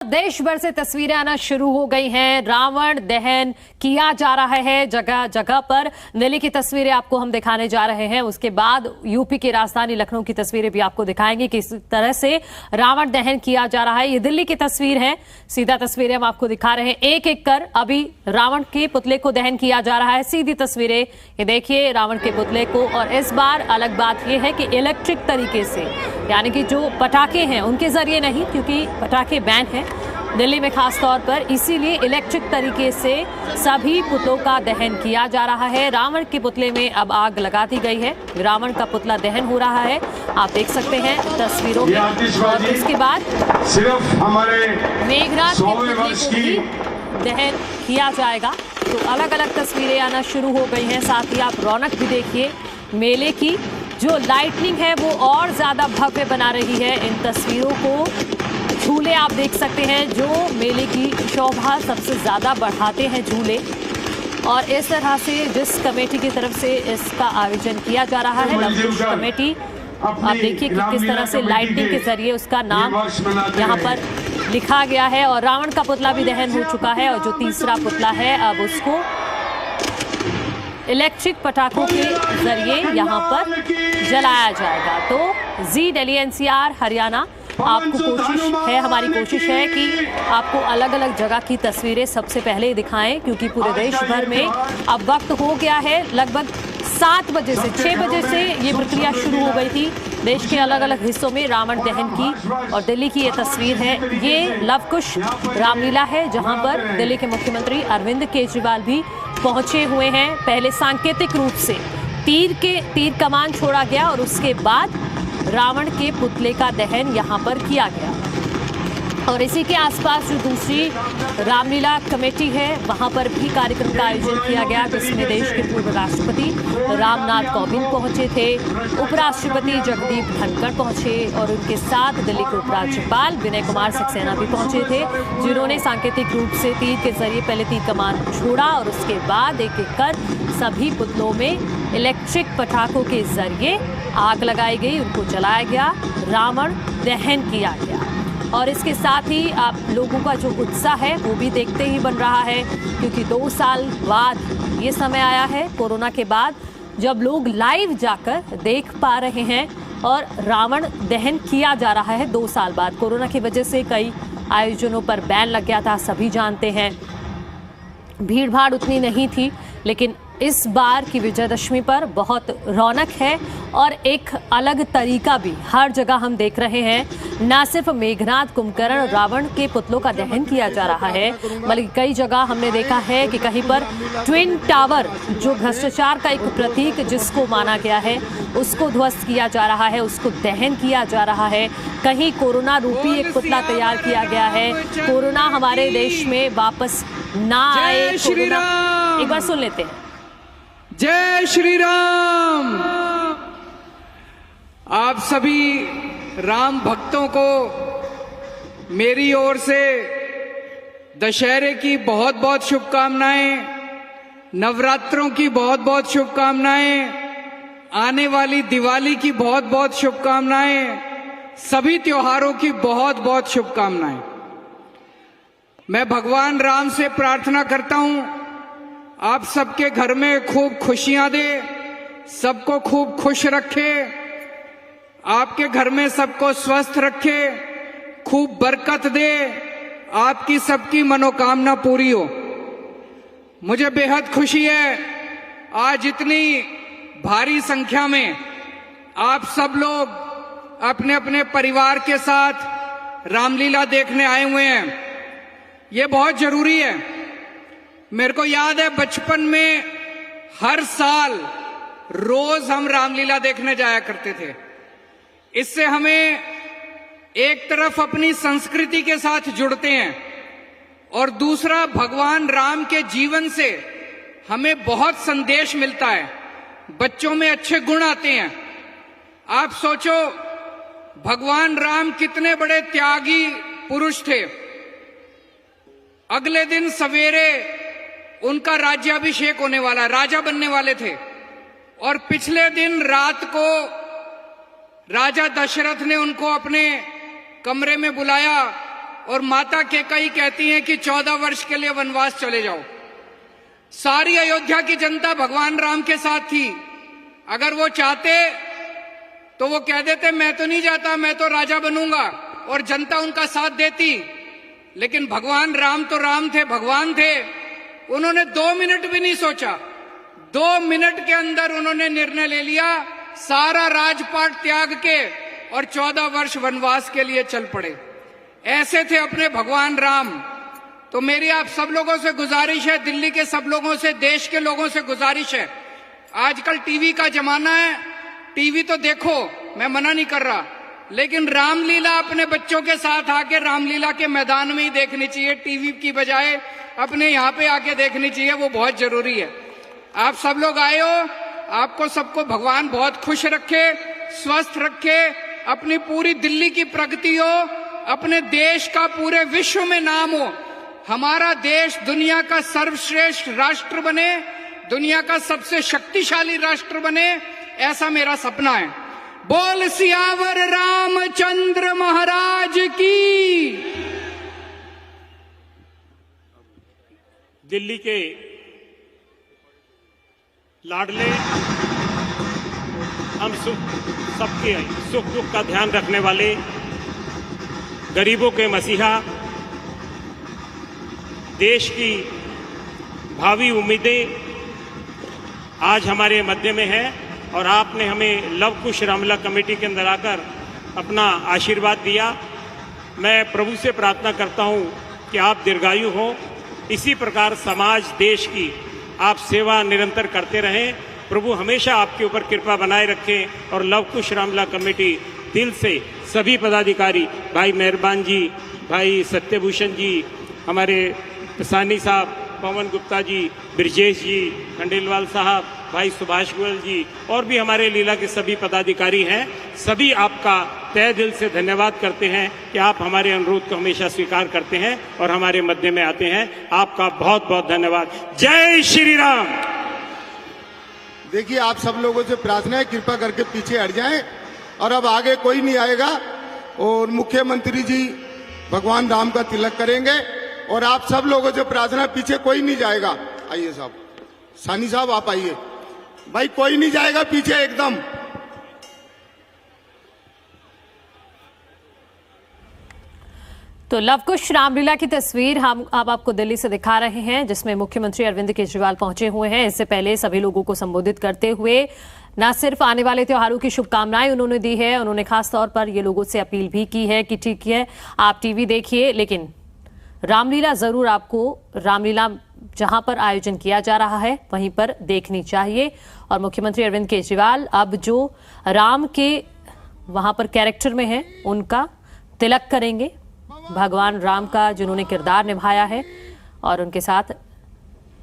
देश भर से तस्वीरें आना शुरू हो गई हैं। रावण दहन किया जा रहा है जगह जगह पर। दिल्ली की तस्वीरें आपको हम दिखाने जा रहे हैं, उसके बाद यूपी की राजधानी लखनऊ की तस्वीरें भी आपको दिखाएंगे किस तरह से रावण दहन किया जा रहा है। ये दिल्ली की तस्वीर है, सीधा तस्वीरें हम आपको दिखा रहे हैं। एक एक कर अभी रावण के पुतले को दहन किया जा रहा है। सीधी तस्वीरें ये देखिए रावण के पुतले को। और इस बार अलग बात यह है कि इलेक्ट्रिक तरीके से, यानी कि जो पटाखे हैं उनके जरिए नहीं, क्योंकि पटाखे बैन है दिल्ली में खास तौर पर, इसीलिए इलेक्ट्रिक तरीके से सभी पुतलों का दहन किया जा रहा है। रावण के पुतले में अब आग लगा दी गई है, रावण का पुतला दहन हो रहा है, आप देख सकते हैं तस्वीरों में। और उसके बाद सिर्फ हमारे मेघनाथ के पुतले को भी दहन किया जाएगा। तो अलग अलग तस्वीरें आना शुरू हो गई हैं। साथ ही आप रौनक भी देखिए मेले की, जो लाइटनिंग है वो और ज्यादा भव्य बना रही है इन तस्वीरों को। झूले आप देख सकते हैं जो मेले की शोभा सबसे ज्यादा बढ़ाते हैं झूले। और इस तरह से जिस कमेटी की तरफ से इसका आयोजन किया जा रहा है, लवकुश कमेटी, आप देखिए कि किस तरह से लाइटिंग के जरिए उसका नाम यहाँ पर लिखा गया है। और रावण का पुतला भी दहन हो चुका है, और जो तीसरा पुतला है अब उसको इलेक्ट्रिक पटाखों के जरिए यहाँ पर जलाया जाएगा। तो जी दिल्ली एनसीआर हरियाणा, आपको कोशिश है, हमारी कोशिश है कि आपको अलग अलग जगह की तस्वीरें सबसे पहले दिखाएं, क्योंकि पूरे देश भर में अब वक्त हो गया है। लगभग 7 बजे से 6 बजे से ये प्रक्रिया शुरू हो गई थी देश के अलग अलग हिस्सों में रावण दहन की। और दिल्ली की ये तस्वीर है, ये लवकुश रामलीला है, जहां पर दिल्ली के मुख्यमंत्री अरविंद केजरीवाल भी पहुंचे हुए हैं। पहले सांकेतिक रूप से तीर कमान छोड़ा गया और उसके बाद रावण के पुतले का दहन यहां पर किया गया। और इसी के आसपास जो दूसरी रामलीला कमेटी है वहां पर भी कार्यक्रम का आयोजन किया गया, जिसमें देश के पूर्व राष्ट्रपति रामनाथ कोविंद पहुंचे थे, उपराष्ट्रपति जगदीप धनखड़ पहुंचे, और उनके साथ दिल्ली के उपराज्यपाल विनय कुमार सक्सेना भी पहुंचे थे, जिन्होंने सांकेतिक रूप से तीर के जरिए पहले तीर कमान छोड़ा और उसके बाद एक एक कर सभी पुतलों में इलेक्ट्रिक पटाखों के जरिए आग लगाई गई, उनको जलाया गया, रावण दहन किया गया। और इसके साथ ही आप लोगों का जो उत्साह है वो भी देखते ही बन रहा है, क्योंकि 2 साल बाद ये समय आया है कोरोना के बाद, जब लोग लाइव जाकर देख पा रहे हैं और रावण दहन किया जा रहा है 2 साल बाद। कोरोना की वजह से कई आयोजनों पर बैन लग गया था, सभी जानते हैं, भीड़ भाड़ उतनी नहीं थी, लेकिन इस बार की विजयदशमी पर बहुत रौनक है और एक अलग तरीका भी हर जगह हम देख रहे हैं। न सिर्फ मेघनाथ, कुंभकर्ण, रावण के पुतलों का दहन किया जा रहा है, बल्कि कई जगह हमने देखा है कि कहीं पर ट्विन टावर, जो भ्रष्टाचार का एक प्रतीक जिसको माना गया है, उसको ध्वस्त किया जा रहा है, उसको दहन किया जा रहा है। कहीं कोरोना रूपी एक पुतला तैयार किया गया है, कोरोना हमारे देश में वापस ना आए। एक बार सुन लेते हैं। जय श्री राम। आप सभी राम भक्तों को मेरी ओर से दशहरे की बहुत बहुत शुभकामनाएं, नवरात्रों की बहुत बहुत शुभकामनाएं, आने वाली दिवाली की बहुत बहुत शुभकामनाएं, सभी त्योहारों की बहुत बहुत शुभकामनाएं। मैं भगवान राम से प्रार्थना करता हूं आप सबके घर में खूब खुशियां दे, सबको खूब खुश रखे, आपके घर में सबको स्वस्थ रखे, खूब बरकत दे, आपकी सबकी मनोकामना पूरी हो। मुझे बेहद खुशी है आज इतनी भारी संख्या में आप सब लोग अपने अपने परिवार के साथ रामलीला देखने आए हुए हैं। ये बहुत जरूरी है। मेरे को याद है बचपन में हर साल रोज हम रामलीला देखने जाया करते थे। इससे हमें एक तरफ अपनी संस्कृति के साथ जुड़ते हैं और दूसरा भगवान राम के जीवन से हमें बहुत संदेश मिलता है, बच्चों में अच्छे गुण आते हैं। आप सोचो भगवान राम कितने बड़े त्यागी पुरुष थे। अगले दिन सवेरे उनका राज्याभिषेक होने वाला, राजा बनने वाले थे, और पिछले दिन रात को राजा दशरथ ने उनको अपने कमरे में बुलाया और माता कैकेयी कहती हैं कि 14 वर्ष के लिए वनवास चले जाओ। सारी अयोध्या की जनता भगवान राम के साथ थी। अगर वो चाहते तो वो कह देते मैं तो नहीं जाता, मैं तो राजा बनूंगा, और जनता उनका साथ देती। लेकिन भगवान राम तो राम थे, भगवान थे। उन्होंने 2 मिनट भी नहीं सोचा। 2 मिनट के अंदर उन्होंने निर्णय ले लिया, सारा राजपाट त्याग के और 14 वर्ष वनवास के लिए चल पड़े। ऐसे थे अपने भगवान राम। तो मेरी आप सब लोगों से गुजारिश है, दिल्ली के सब लोगों से, देश के लोगों से गुजारिश है, आजकल टीवी का जमाना है, टीवी तो देखो, मैं मना नहीं कर रहा, लेकिन रामलीला अपने बच्चों के साथ आके रामलीला के मैदान में ही देखनी चाहिए, टीवी की बजाय अपने यहाँ पे आके देखनी चाहिए, वो बहुत जरूरी है। आप सब लोग आए हो, आपको सबको भगवान बहुत खुश रखे, स्वस्थ रखे, अपनी पूरी दिल्ली की प्रगति हो, अपने देश का पूरे विश्व में नाम हो, हमारा देश दुनिया का सर्वश्रेष्ठ राष्ट्र बने, दुनिया का सबसे शक्तिशाली राष्ट्र बने, ऐसा मेरा सपना है। बोल सियावर रामचंद्र महाराज की। दिल्ली के लाडले, हम सबके सुख दुख का ध्यान रखने वाले, गरीबों के मसीहा, देश की भावी उम्मीदें आज हमारे मध्य में है, और आपने हमें लव कुश रामलीला कमेटी के अंदर आकर अपना आशीर्वाद दिया। मैं प्रभु से प्रार्थना करता हूं कि आप दीर्घायु हो, इसी प्रकार समाज देश की आप सेवा निरंतर करते रहें। प्रभु हमेशा आपके ऊपर कृपा बनाए रखें, और लव कुश रामलीला कमेटी दिल से सभी पदाधिकारी, भाई मेहरबान जी, भाई सत्यभूषण जी, हमारे सानी साहब, पवन गुप्ता जी, ब्रजेश जी, खंडेलवाल साहब, भाई सुभाष गोयल जी, और भी हमारे लीला के सभी पदाधिकारी हैं, सभी आपका तहे दिल से धन्यवाद करते हैं कि आप हमारे अनुरोध को हमेशा स्वीकार करते हैं और हमारे मध्य में आते हैं। आपका बहुत बहुत धन्यवाद। जय श्री राम। देखिए, आप सब लोगों से प्रार्थना है, कृपा करके पीछे हट जाएं, और अब आगे कोई नहीं आएगा, और मुख्यमंत्री जी भगवान राम का तिलक करेंगे, और आप सब लोगों से प्रार्थना, पीछे कोई नहीं जाएगा। आइए साहब, सानी साहब आप आइए, भाई कोई नहीं जाएगा पीछे एकदम। तो लव कुश रामलीला की तस्वीर हम अब आपको दिल्ली से दिखा रहे हैं, जिसमें मुख्यमंत्री अरविंद केजरीवाल पहुंचे हुए हैं। इससे पहले सभी लोगों को संबोधित करते हुए न सिर्फ आने वाले त्योहारों की शुभकामनाएं उन्होंने दी है, उन्होंने खास तौर पर ये लोगों से अपील भी की है कि ठीक है, आप टीवी देखिए, लेकिन रामलीला जरूर आपको, रामलीला जहां पर आयोजन किया जा रहा है वहीं पर देखनी चाहिए। और मुख्यमंत्री अरविंद केजरीवाल अब जो राम के वहां पर कैरेक्टर में है, उनका तिलक करेंगे, भगवान राम का जिन्होंने किरदार निभाया है, और उनके साथ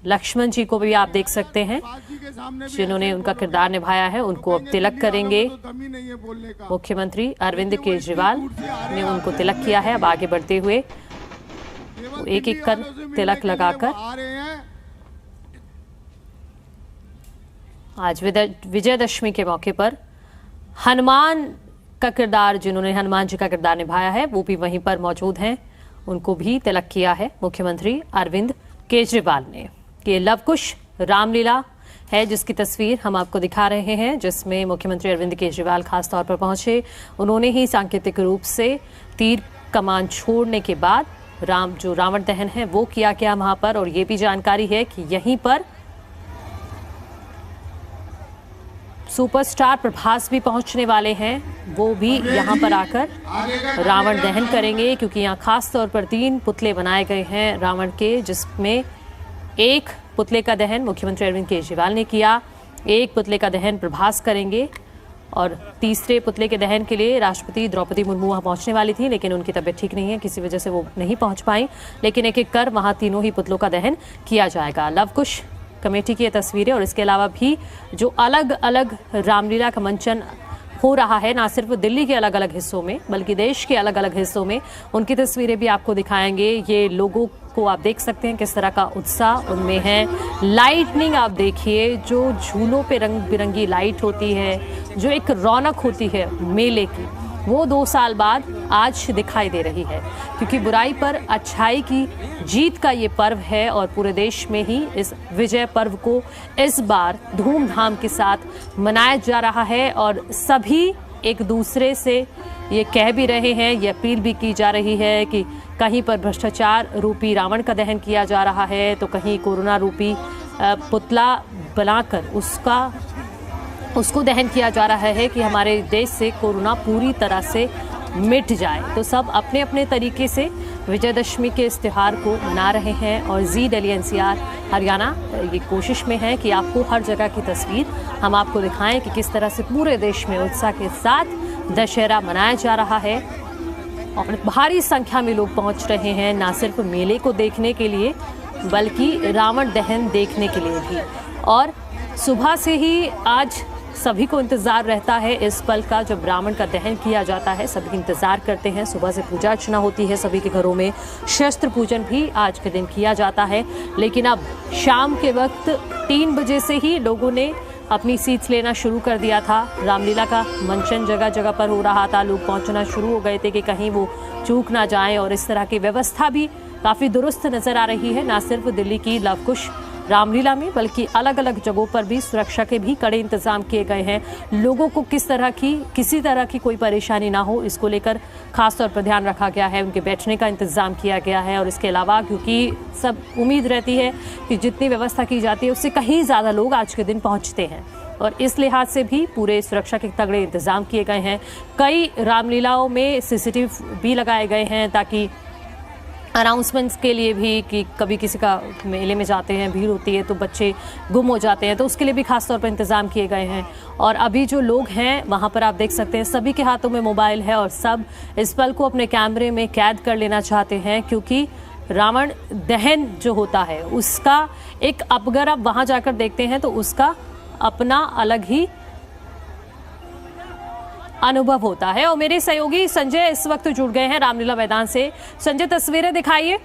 लक्ष्मण जी को भी आप देख सकते हैं जिन्होंने उनका किरदार निभाया है, उनको अब तिलक करेंगे। मुख्यमंत्री अरविंद केजरीवाल ने उनको तिलक किया है। अब आगे बढ़ते हुए एक एक कर तिलक लगाकर आज विजयदशमी के मौके पर हनुमान का किरदार, जिन्होंने हनुमान जी का किरदार निभाया है, वो भी वहीं पर मौजूद हैं, उनको भी तिलक किया है मुख्यमंत्री अरविंद केजरीवाल ने। ये लव कुश रामलीला है जिसकी तस्वीर हम आपको दिखा रहे हैं, जिसमें मुख्यमंत्री अरविंद केजरीवाल खास तौर पर पहुंचे। उन्होंने ही सांकेतिक रूप से तीर कमान छोड़ने के बाद जो रावण दहन है वो किया गया वहां पर, और ये भी जानकारी है कि यहीं पर सुपरस्टार प्रभास भी पहुंचने वाले हैं, वो भी यहां पर आकर रावण दहन करेंगे, क्योंकि यहां खास तौर पर 3 पुतले बनाए गए हैं रावण के, जिसमें एक पुतले का दहन मुख्यमंत्री अरविंद केजरीवाल ने किया, एक पुतले का दहन प्रभास करेंगे, और तीसरे पुतले के दहन के लिए राष्ट्रपति द्रौपदी मुर्मू वहां पहुंचने वाली थी, लेकिन उनकी तबीयत ठीक नहीं है, किसी वजह से वो नहीं पहुंच पाई। लेकिन एक एक कर वहां तीनों ही पुतलों का दहन किया जाएगा। लव कुश कमेटी की ये तस्वीरें, और इसके अलावा भी जो अलग अलग रामलीला का मंचन हो रहा है, ना सिर्फ दिल्ली के अलग अलग हिस्सों में बल्कि देश के अलग अलग हिस्सों में, उनकी तस्वीरें भी आपको दिखाएंगे। ये लोगों को आप देख सकते हैं किस तरह का उत्साह उनमें है। लाइटनिंग आप देखिए, जो झूलों पे रंग बिरंगी लाइट होती है, जो एक रौनक होती है मेले की, वो 2 साल बाद आज दिखाई दे रही है, क्योंकि बुराई पर अच्छाई की जीत का ये पर्व है और पूरे देश में ही इस विजय पर्व को इस बार धूमधाम के साथ मनाया जा रहा है। और सभी एक दूसरे से ये कह भी रहे हैं, ये अपील भी की जा रही है कि कहीं पर भ्रष्टाचार रूपी रावण का दहन किया जा रहा है, तो कहीं कोरोना रूपी पुतला बनाकर उसको दहन किया जा रहा है कि हमारे देश से कोरोना पूरी तरह से मिट जाए। तो सब अपने अपने तरीके से विजयदशमी के इस त्यौहार को मना रहे हैं और जी दिल्ली एनसीआर हरियाणा ये कोशिश में है कि आपको हर जगह की तस्वीर हम आपको दिखाएं कि किस तरह से पूरे देश में उत्साह के साथ दशहरा मनाया जा रहा है। और भारी संख्या में लोग पहुंच रहे हैं, ना सिर्फ मेले को देखने के लिए बल्कि रावण दहन देखने के लिए भी। और सुबह से ही आज सभी को इंतज़ार रहता है इस पल का जब रावण का दहन किया जाता है। सभी इंतज़ार करते हैं, सुबह से पूजा अर्चना होती है, सभी के घरों में शस्त्र पूजन भी आज के दिन किया जाता है। लेकिन अब शाम के वक्त 3 बजे से ही लोगों ने अपनी सीट्स लेना शुरू कर दिया था। रामलीला का मंचन जगह जगह पर हो रहा था, लोग पहुंचना शुरू हो गए थे कि कहीं वो चूक ना जाएं। और इस तरह की व्यवस्था भी काफ़ी दुरुस्त नज़र आ रही है, ना सिर्फ दिल्ली की लवकुश रामलीला में बल्कि अलग अलग जगहों पर भी सुरक्षा के भी कड़े इंतजाम किए गए हैं। लोगों को किसी तरह की कोई परेशानी ना हो, इसको लेकर खास तौर पर ध्यान रखा गया है। उनके बैठने का इंतजाम किया गया है और इसके अलावा क्योंकि सब उम्मीद रहती है कि जितनी व्यवस्था की जाती है उससे कहीं ज़्यादा लोग आज के दिन पहुँचते हैं और इस लिहाज से भी पूरे सुरक्षा के तगड़े इंतजाम किए गए हैं। कई रामलीलाओं में सीसीटीवी भी लगाए गए हैं ताकि अनाउंसमेंट्स के लिए भी कि कभी किसी का मेले में जाते हैं, भीड़ होती है तो बच्चे गुम हो जाते हैं, तो उसके लिए भी खास तौर पर इंतज़ाम किए गए हैं। और अभी जो लोग हैं वहाँ पर आप देख सकते हैं सभी के हाथों में मोबाइल है और सब इस पल को अपने कैमरे में कैद कर लेना चाहते हैं, क्योंकि रावण दहन जो होता है उसका एक, अगर आप वहाँ जाकर देखते हैं तो उसका अपना अलग ही अनुभव होता है। और मेरे सहयोगी संजय इस वक्त जुड़ गए हैं रामलीला मैदान से। संजय, तस्वीरें दिखाइए।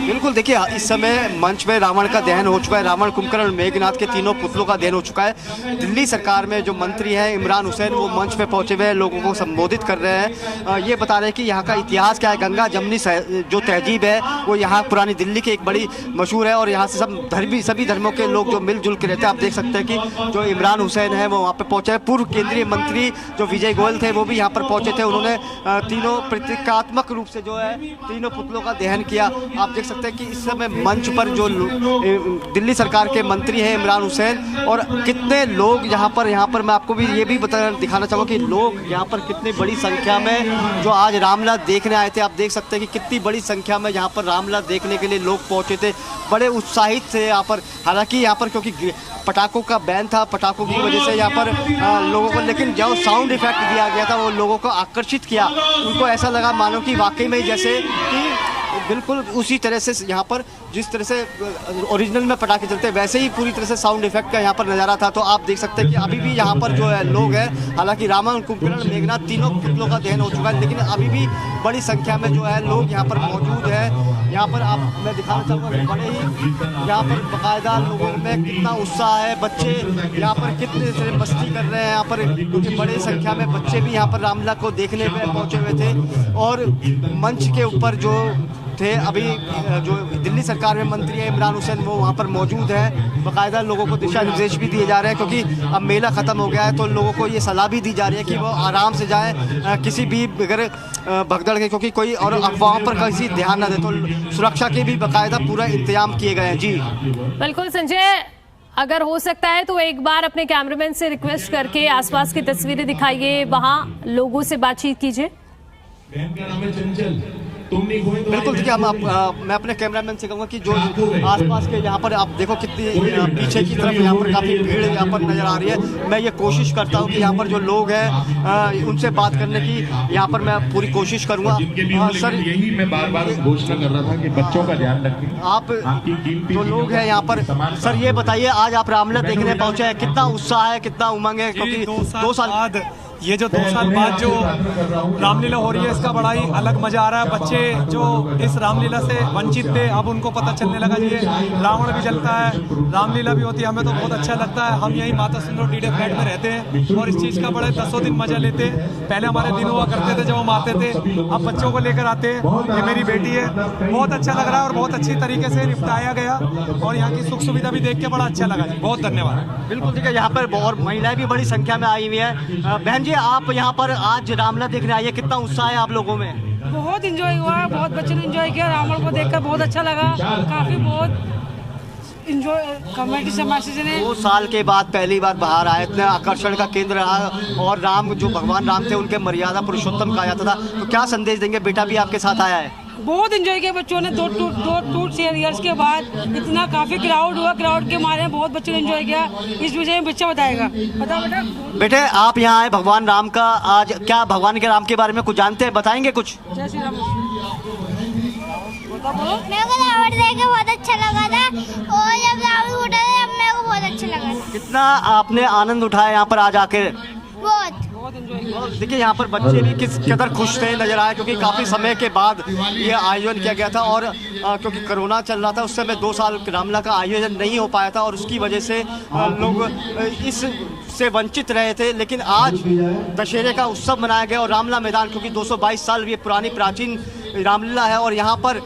बिल्कुल, देखिए इस समय मंच में रावण का दहन हो चुका है। रावण, कुंभकर्ण, मेघनाथ के तीनों पुतलों का दहन हो चुका है। दिल्ली सरकार में जो मंत्री हैं इमरान हुसैन, वो मंच पे पहुंचे हुए लोगों को संबोधित कर रहे हैं। ये बता रहे हैं कि यहाँ का इतिहास क्या है। गंगा जमनी जो तहजीब है वो यहाँ पुरानी दिल्ली की एक बड़ी मशहूर है और यहाँ से सभी धर्मों के लोग जो मिलजुल के रहते हैं। आप देख सकते हैं कि जो इमरान हुसैन है वो वहाँ पर पहुँचे। पूर्व केंद्रीय मंत्री जो विजय गोयल थे वो भी यहाँ पर पहुँचे थे। उन्होंने तीनों प्रतीकात्मक रूप से जो है तीनों पुतलों का दहन किया। आप देख सकते हैं कि इस समय मंच पर जो दिल्ली सरकार के मंत्री हैं इमरान हुसैन और कितने लोग यहाँ पर मैं आपको भी ये भी दिखाना चाहूँगा कि लोग यहाँ पर कितनी बड़ी संख्या में जो आज रामलीला देखने आए थे। आप देख सकते हैं कि कितनी बड़ी संख्या में यहाँ पर रामलीला देखने के लिए लोग पहुँचे थे, बड़े उत्साहित थे यहाँ पर। हालांकि यहाँ पर क्योंकि पटाखों का बैन था, पटाखों की वजह से यहाँ पर लोगों को, लेकिन जो साउंड इफेक्ट दिया गया था वो लोगों को आकर्षित किया। उनको ऐसा लगा मानो कि वाकई में जैसे कि बिल्कुल उसी तरह से यहाँ पर जिस तरह से ओरिजिनल में पटाखे चलते हैं वैसे ही पूरी तरह से साउंड इफेक्ट का यहाँ पर नज़ारा था। तो आप देख सकते हैं कि अभी भी यहाँ पर जो है लोग हैं, हालांकि रावण, कुंभकर्ण, मेघनाथ तीनों पुतलों का दहन हो चुका है, लेकिन अभी भी बड़ी संख्या में जो है लोग यहाँ पर मौजूद है। यहाँ पर मैं दिखाना चाहूँगा बड़े ही यहाँ पर बाकायदा लोगों में कितना उत्साह है। बच्चे यहाँ पर कितने तरह मस्ती कर रहे हैं यहाँ पर, क्योंकि बड़ी संख्या में बच्चे भी यहाँ पर रामलीला को देखने में पहुँचे हुए थे। और मंच के ऊपर जो थे अभी जो दिल्ली सरकार में मंत्री है इमरान हुसैन वो वहाँ पर मौजूद है। बाकायदा लोगों को दिशा निर्देश भी दिए जा रहे हैं, क्योंकि अब मेला ख़त्म हो गया है तो लोगों को ये सलाह भी दी जा रही है कि वो आराम से जाएं, किसी भी बगैर भगदड़ के, क्योंकि कोई और अफवाहों पर किसी ध्यान ना दे। तो सुरक्षा के भी बाकायदा पूरा इंतजाम किए गए हैं। जी बिल्कुल संजय, अगर हो सकता है तो एक बार अपने कैमरामैन से रिक्वेस्ट करके आसपास की तस्वीरें दिखाइए, वहाँ लोगों से बातचीत कीजिए। बिल्कुल, देखिए मैं अपने कैमरामैन से कहूँगा कि जो आसपास के यहाँ पर आप देखो कितनी पीछे की तरफ यहाँ पर काफ़ी भीड़ यहाँ पर नज़र आ रही है। मैं ये कोशिश करता हूँ कि यहाँ पर जो लोग हैं उनसे बात करने की यहाँ पर मैं पूरी कोशिश करूँगा। सर, यही मैं बार बार घोषणा कर रहा था कि बच्चों का ध्यान रखें। आप जो लोग हैं यहाँ पर, सर ये बताइए आज आप रामलीला देखने पहुँचे हैं, कितना उत्साह है, कितना उमंग है? क्योंकि 2 साल बाद ये जो 2 साल बाद जो रामलीला हो रही है इसका बड़ा ही अलग मजा आ रहा है। बच्चे जो इस रामलीला से वंचित थे अब उनको पता चलने लगा जी रावण भी जलता है, रामलीला भी होती है। हमें तो बहुत अच्छा लगता है। हम यही माता सुंदर डीडे फ्लैट में रहते हैं और इस चीज़ का बड़े 10 दिन मजा लेते हैं। पहले हमारे दिन हुआ करते थे जब हम आते थे, अब बच्चों को लेकर आते हैं। ये मेरी बेटी है, बहुत अच्छा लग रहा है और बहुत अच्छी तरीके से निपटाया गया और यहाँ की सुख सुविधा भी देख के बड़ा अच्छा लगा जी। बहुत धन्यवाद। बिल्कुल ठीक है, यहाँ पर और महिलाएं भी बड़ी संख्या में आई हुई है। बहन जी, आप यहाँ पर आज रामलीला देखने आई है, कितना उत्साह है आप लोगों में? बहुत एंजॉय हुआ, बहुत बच्चों ने एंजॉय किया। रावण को देखकर बहुत अच्छा लगा, काफी बहुत एंजॉय कमेटी समाज ने। 2 साल के बाद पहली बार बाहर आए, इतने आकर्षण का केंद्र रहा और राम जो भगवान राम थे उनके मर्यादा पुरुषोत्तम कहा जाता था। तो क्या संदेश देंगे? बेटा भी आपके साथ आया है। बहुत एंजॉय किया बच्चों ने। 2 ईयर्स के बाद इतना काफी क्राउड हुआ, क्राउड के मारे बहुत बच्चों ने एंजॉय किया। इस विषय में बच्चा बताएगा। बता बेटा। बेटे, आप यहाँ आए भगवान राम का, आज क्या भगवान के राम के बारे में कुछ जानते हैं? बताएंगे कुछ? जय श्री राम। मेरे को रावण देख के बहुत अच्छा लगा था और जब रावण उठा था तब मेरे को बहुत अच्छा लगा था। कितना आपने आनंद उठाया यहाँ पर आज आके? बहुत। देखिए यहाँ पर बच्चे भी किस कदर खुश थे नजर आए, क्योंकि काफ़ी समय के बाद ये आयोजन किया गया था और क्योंकि कोरोना चल रहा था उस समय 2 साल रामलीला का आयोजन नहीं हो पाया था और उसकी वजह से लोग इस से वंचित रहे थे। लेकिन आज दशहरे का उत्सव मनाया गया और रामलीला मैदान, क्योंकि 222 साल ये पुरानी प्राचीन रामलीला है और यहाँ पर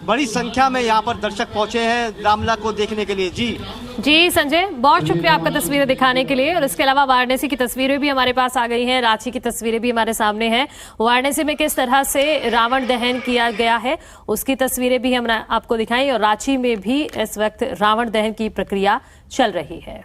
बड़ी संख्या में यहाँ पर दर्शक पहुंचे हैं रामलीला को देखने के लिए। जी संजय, बहुत शुक्रिया आपका तस्वीरें दिखाने के लिए। और इसके अलावा वाराणसी की तस्वीरें भी हमारे पास आ गई हैं, रांची की तस्वीरें भी हमारे सामने हैं। वाराणसी में किस तरह से रावण दहन किया गया है उसकी तस्वीरें भी हमने आपको दिखाई और रांची में भी इस वक्त रावण दहन की प्रक्रिया चल रही है।